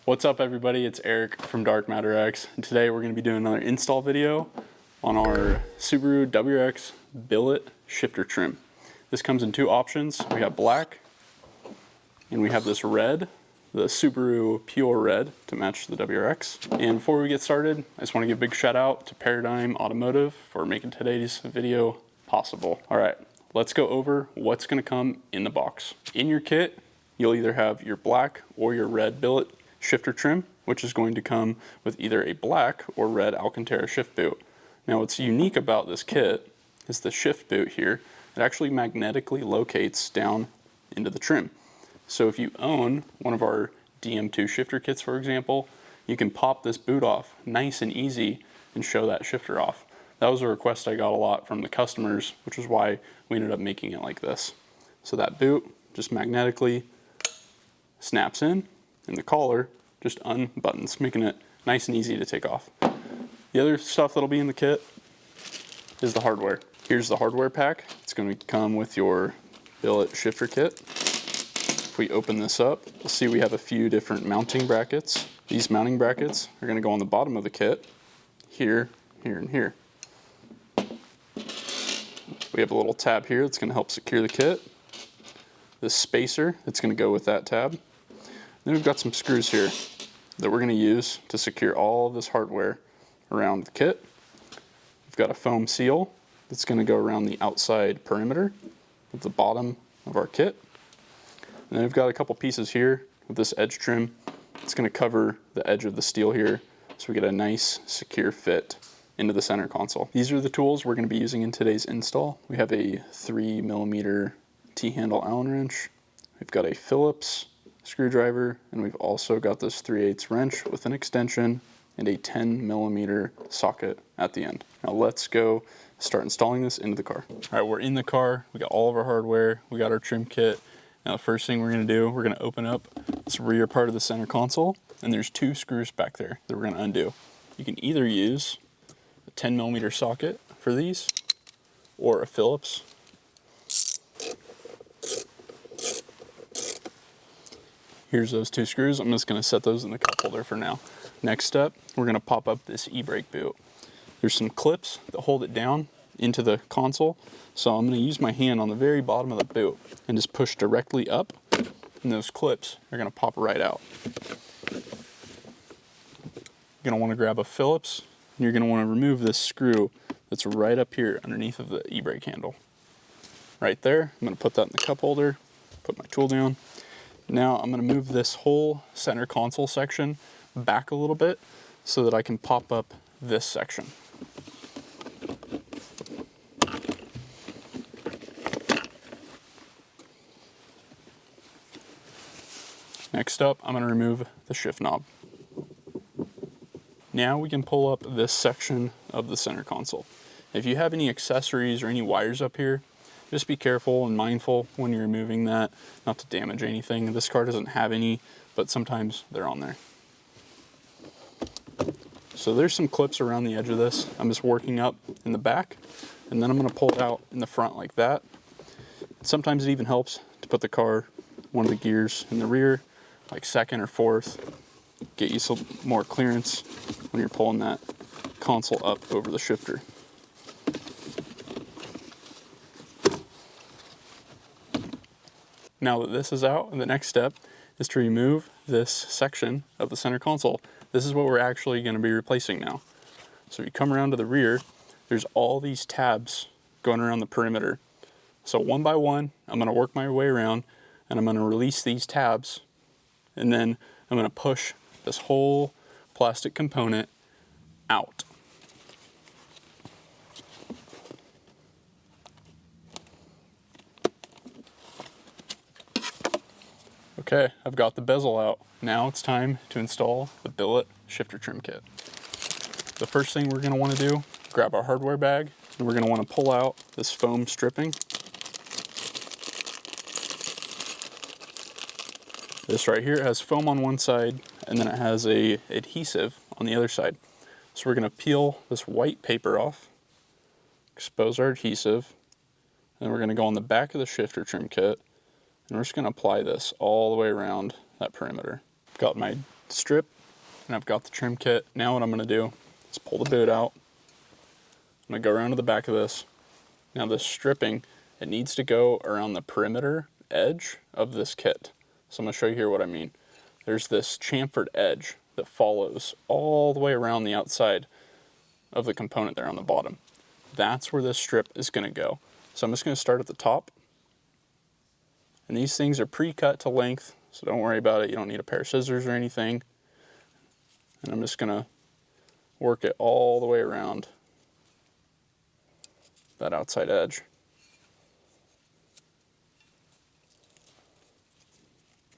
What's up everybody, it's Erik from DARKMATTERX, and today we're going to be doing another install video on our Subaru WRX Billet Shifter Trim. This comes in two options. We have black, and we have this red, the Subaru Pure Red to match the WRX. And before we get started, I just want to give a big shout out to Paradigm Automotive for making today's video possible. Alright, let's go over what's going to come in the box. In your kit, you'll either have your black or your red billet shifter trim, which is going to come with either a black or red Alcantara shift boot. Now what's unique about this kit is the shift boot here. It actually magnetically locates down into the trim. So if you own one of our DM2 shifter kits, for example, you can pop this boot off nice and easy and show that shifter off. That was a request I got a lot from the customers, which is why we ended up making it like this. So that boot just magnetically snaps in, and the collar just unbuttons, making it nice and easy to take off. The other stuff that'll be in the kit is the hardware. Here's the hardware pack. It's going to come with your billet shifter kit. If we open this up, you'll see we have a few different mounting brackets. These mounting brackets are going to go on the bottom of the kit, here, here, and here. We have a little tab here that's going to help secure the kit. This spacer that's going to go with that tab. Then we've got some screws here that we're going to use to secure all of this hardware around the kit. We've got a foam seal that's going to go around the outside perimeter of the bottom of our kit. And then we've got a couple pieces here with this edge trim. It's going to cover the edge of the steel here so we get a nice secure fit into the center console. These are the tools we're going to be using in today's install. We have a 3mm T-handle Allen wrench. We've got a Phillips screwdriver, and we've also got this 3/8 wrench with an extension and a 10mm socket at the end. Now let's go start installing this into the car. All right, we're in the car. We got all of our hardware. We got our trim kit. Now the first thing we're going to do, we're going to open up this rear part of the center console, and there's two screws back there that we're going to undo. You can either use a 10mm socket for these or a Phillips. Here's those two screws. I'm just going to set those in the cup holder for now. Next up, we're going to pop up this e-brake boot. There's some clips that hold it down into the console. So I'm going to use my hand on the very bottom of the boot and just push directly up, and those clips are going to pop right out. You're going to want to grab a Phillips, and you're going to want to remove this screw that's right up here underneath of the e-brake handle. Right there. I'm going to put that in the cup holder, put my tool down. Now I'm going to move this whole center console section back a little bit so that I can pop up this section. Next up, I'm going to remove the shift knob. Now we can pull up this section of the center console. If you have any accessories or any wires up here, just be careful and mindful when you're removing that, not to damage anything. This car doesn't have any, but sometimes they're on there. So there's some clips around the edge of this. I'm just working up in the back, and then I'm going to pull it out in the front like that. Sometimes it even helps to put the car, one of the gears in the rear, like second or fourth, get you some more clearance when you're pulling that console up over the shifter. Now that this is out, the next step is to remove this section of the center console. This is what we're actually going to be replacing now. So you come around to the rear, there's all these tabs going around the perimeter. So one by one, I'm going to work my way around, and I'm going to release these tabs, and then I'm going to push this whole plastic component out. Okay, I've got the bezel out. Now it's time to install the billet shifter trim kit. The first thing we're going to want to do, grab our hardware bag, and we're going to want to pull out this foam stripping. This right here has foam on one side, and then it has a adhesive on the other side. So we're going to peel this white paper off, expose our adhesive, and we're going to go on the back of the shifter trim kit, and we're just going to apply this all the way around that perimeter. Got my strip, and I've got the trim kit. Now what I'm going to do is pull the boot out. I'm going to go around to the back of this. Now this stripping, it needs to go around the perimeter edge of this kit. So I'm going to show you here what I mean. There's this chamfered edge that follows all the way around the outside of the component there on the bottom. That's where this strip is going to go. So I'm just going to start at the top. And these things are pre-cut to length, so don't worry about it. You don't need a pair of scissors or anything. And I'm just going to work it all the way around that outside edge.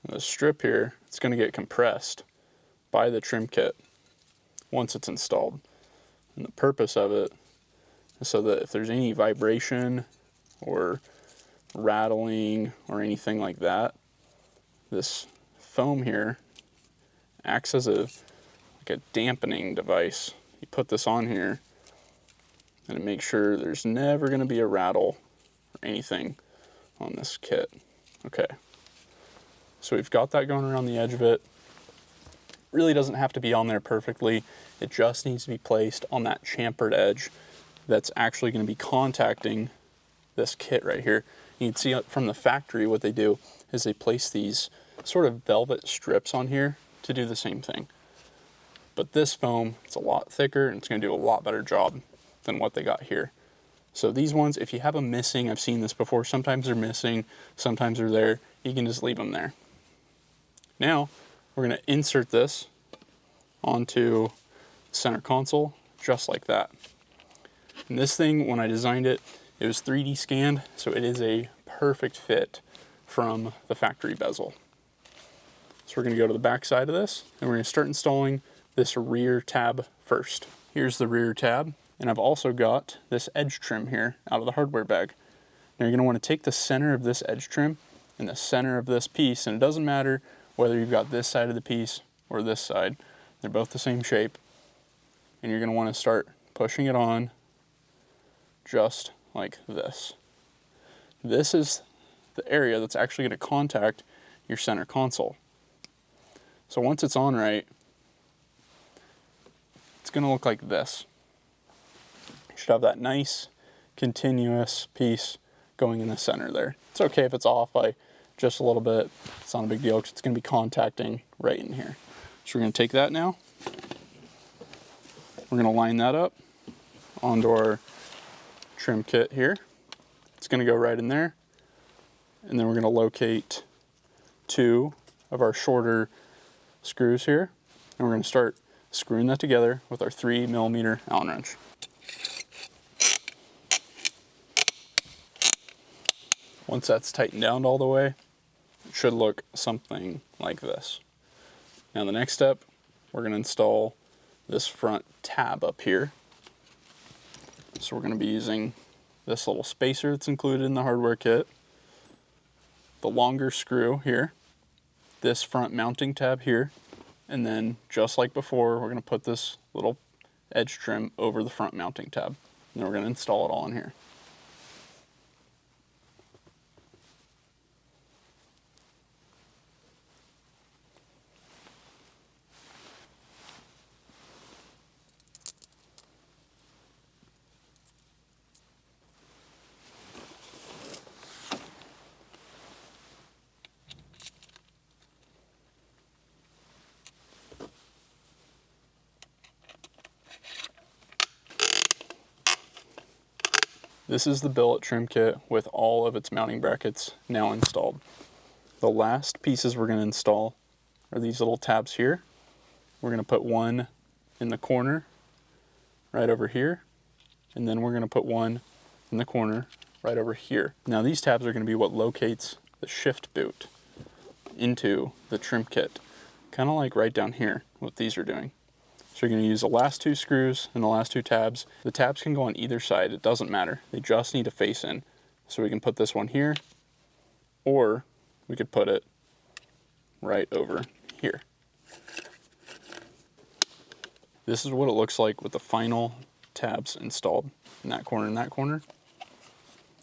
And the strip here, it's going to get compressed by the trim kit once it's installed. And the purpose of it is so that if there's any vibration or rattling or anything like that, this foam here acts as like a dampening device. You put this on here and it makes sure there's never going to be a rattle or anything on this kit. Okay, so we've got that going around the edge of it. Really doesn't have to be on there perfectly. It just needs to be placed on that chamfered edge that's actually going to be contacting this kit right here. You can see from the factory what they do is they place these sort of velvet strips on here to do the same thing. But this foam, it's a lot thicker and it's going to do a lot better job than what they got here. So these ones, if you have them missing, I've seen this before, sometimes they're missing, sometimes they're there, you can just leave them there. Now, we're going to insert this onto the center console, just like that. And this thing, when I designed it, it was 3D scanned, so it is a perfect fit from the factory bezel. So we're going to go to the back side of this, and we're going to start installing this rear tab first. Here's the rear tab, and I've also got this edge trim here out of the hardware bag. Now you're going to want to take the center of this edge trim and the center of this piece, and it doesn't matter whether you've got this side of the piece or this side. They're both the same shape. And you're going to want to start pushing it on just like this. This is the area that's actually going to contact your center console. So once it's on right, it's going to look like this. You should have that nice continuous piece going in the center there. It's okay if it's off by just a little bit. It's not a big deal because it's going to be contacting right in here. So we're going to take that now. We're going to line that up onto our trim kit here. It's going to go right in there. And then we're going to locate 2 of our shorter screws here. And we're going to start screwing that together with our 3mm Allen wrench. Once that's tightened down all the way, it should look something like this. Now the next step, we're going to install this front tab up here. So we're going to be using this little spacer that's included in the hardware kit, the longer screw here, this front mounting tab here, and then just like before, we're going to put this little edge trim over the front mounting tab. And then we're going to install it all in here. This is the billet trim kit with all of its mounting brackets now installed. The last pieces we're going to install are these little tabs here. We're going to put one in the corner right over here, and then we're going to put one in the corner right over here. Now these tabs are going to be what locates the shift boot into the trim kit, kind of like right down here, what these are doing. So you're going to use the last 2 screws and the last 2 tabs. The tabs can go on either side, it doesn't matter. They just need to face in. So we can put this one here, or we could put it right over here. This is what it looks like with the final tabs installed in that corner and that corner.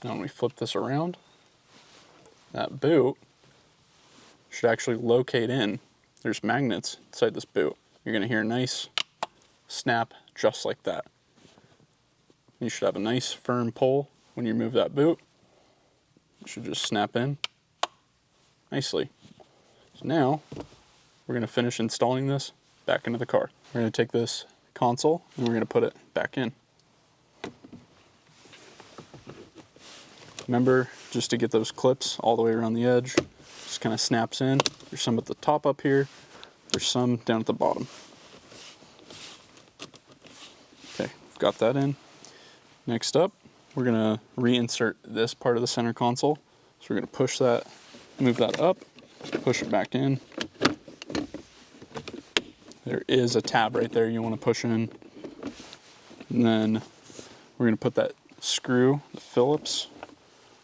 Now when we flip this around, that boot should actually locate in there's magnets inside this boot. You're gonna hear a nice snap just like that. You should have a nice firm pull when you move that boot. It should just snap in nicely. So now we're gonna finish installing this back into the car. We're gonna take this console and we're gonna put it back in. Remember, just to get those clips all the way around the edge, just kind of snaps in. There's some at the top up here. There's some down at the bottom. Okay, we've got that in. Next up, we're gonna reinsert this part of the center console. So we're gonna push that, move that up, push it back in. There is a tab right there you wanna push in. And then we're gonna put that screw, the Phillips,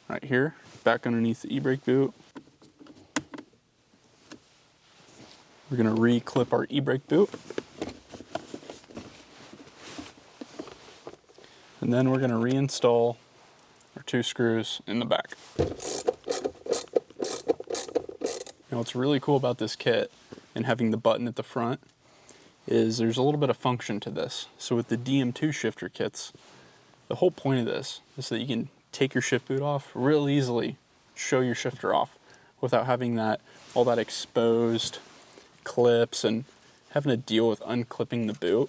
right here, back underneath the e-brake boot. We're gonna re-clip our e-brake boot. And then we're gonna reinstall our 2 screws in the back. Now what's really cool about this kit and having the button at the front is there's a little bit of function to this. So with the DM2 shifter kits, the whole point of this is that you can take your shift boot off real easily, show your shifter off without having all that exposed clips and having to deal with unclipping the boot.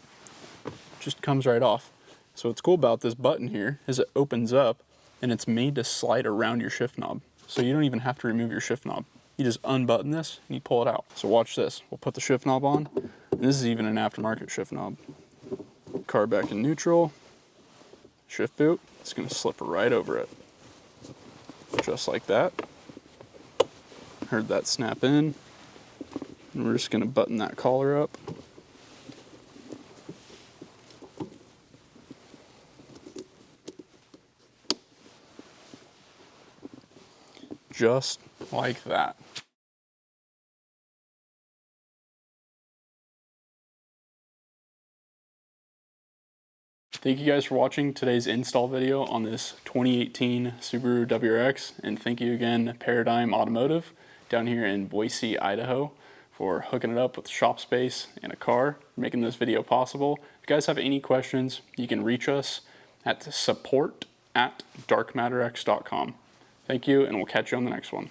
It just comes right off. So what's cool about this button here is it opens up and it's made to slide around your shift knob. So you don't even have to remove your shift knob. You just unbutton this and you pull it out. So watch this. We'll put the shift knob on. And this is even an aftermarket shift knob. Car back in neutral. Shift boot. It's going to slip right over it. Just like that. Heard that snap in. And we're just going to button that collar up. Just like that. Thank you guys for watching today's install video on this 2018 Subaru WRX, and thank you again Paradigm Automotive down here in Boise, Idaho, for hooking it up with shop space and a car, making this video possible. If you guys have any questions, you can reach us at support@darkmatterx.com. Thank you, and we'll catch you on the next one.